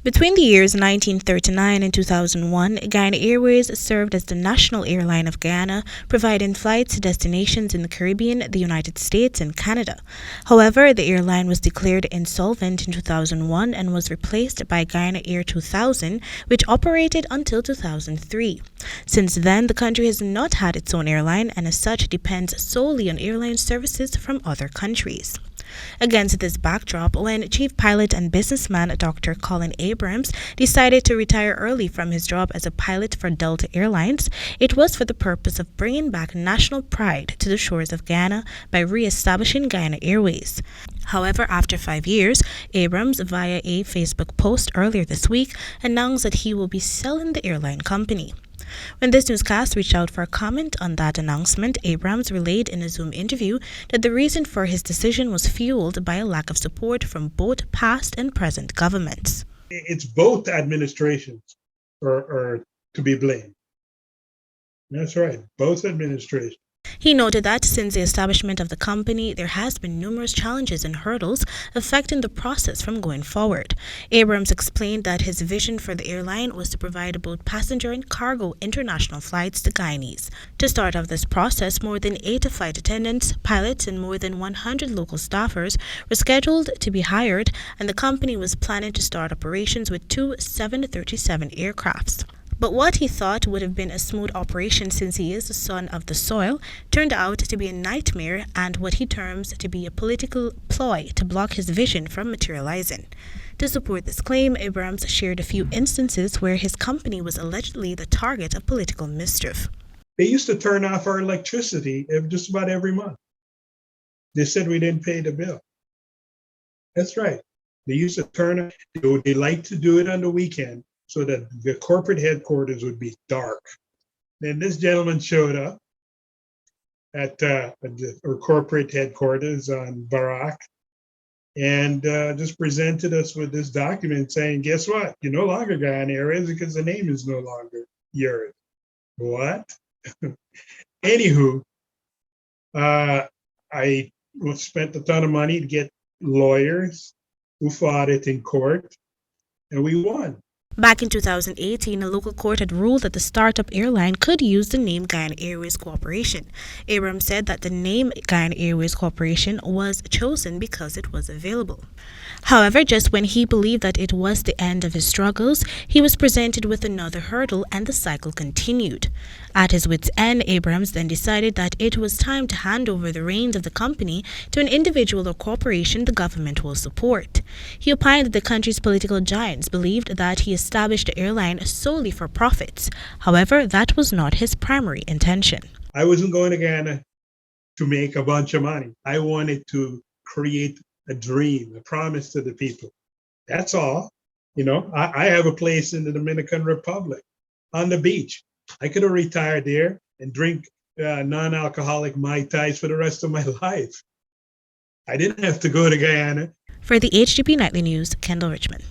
Between the years 1939 and 2001, Guyana Airways served as the national airline of Guyana, providing flights to destinations in the Caribbean, the United States, and Canada. However, the airline was declared insolvent in 2001 and was replaced by Guyana Air 2000, which operated until 2003. Since then, the country has not had its own airline and as such depends solely on airline services from other countries. Against this backdrop, when chief pilot and businessman Dr. Colin Abrams decided to retire early from his job as a pilot for Delta Airlines, it was for the purpose of bringing back national pride to the shores of Guyana by re-establishing Guyana Airways. However, after 5 years, Abrams, via a Facebook post earlier this week, announced that he will be selling the airline company. When this newscast reached out for a comment on that announcement, Abrams relayed in a Zoom interview that the reason for his decision was fueled by a lack of support from both past and present governments. It's both administrations are to be blamed. That's right, both administrations. He noted that since the establishment of the company, there has been numerous challenges and hurdles affecting the process from going forward. Abrams explained that his vision for the airline was to provide both passenger and cargo international flights to Guyanese. To start off this process, more than 80 flight attendants, pilots, and more than 100 local staffers were scheduled to be hired, and the company was planning to start operations with 2 737 aircrafts. But what he thought would have been a smooth operation since he is the son of the soil turned out to be a nightmare and what he terms to be a political ploy to block his vision from materializing. To support this claim, Abrams shared a few instances where his company was allegedly the target of political mischief. They used to turn off our electricity just about every month. They said we didn't pay the bill. That's right. They used to turn it. They like to do it on the weekend, so that the corporate headquarters would be dark. Then this gentleman showed up at our corporate headquarters on Barak and just presented us with this document saying, guess what? You're no longer Guyana Airways because the name is no longer yours. What? Anywho, I spent a ton of money to get lawyers who fought it in court, and we won. Back in 2018, a local court had ruled that the startup airline could use the name Guyana Airways Corporation. Abrams said that the name Guyana Airways Corporation was chosen because it was available. However, just when he believed that it was the end of his struggles, he was presented with another hurdle and the cycle continued. At his wit's end, Abrams then decided that it was time to hand over the reins of the company to an individual or corporation the government will support. He opined that the country's political giants believed that he established the airline solely for profits. However, that was not his primary intention. I wasn't going to Guyana to make a bunch of money. I wanted to create a dream, a promise to the people. That's all. You know, I have a place in the Dominican Republic on the beach. I could have retired there and drink non-alcoholic Mai Tais for the rest of my life. I didn't have to go to Guyana. For the HGP Nightly News, Kendell Richmond.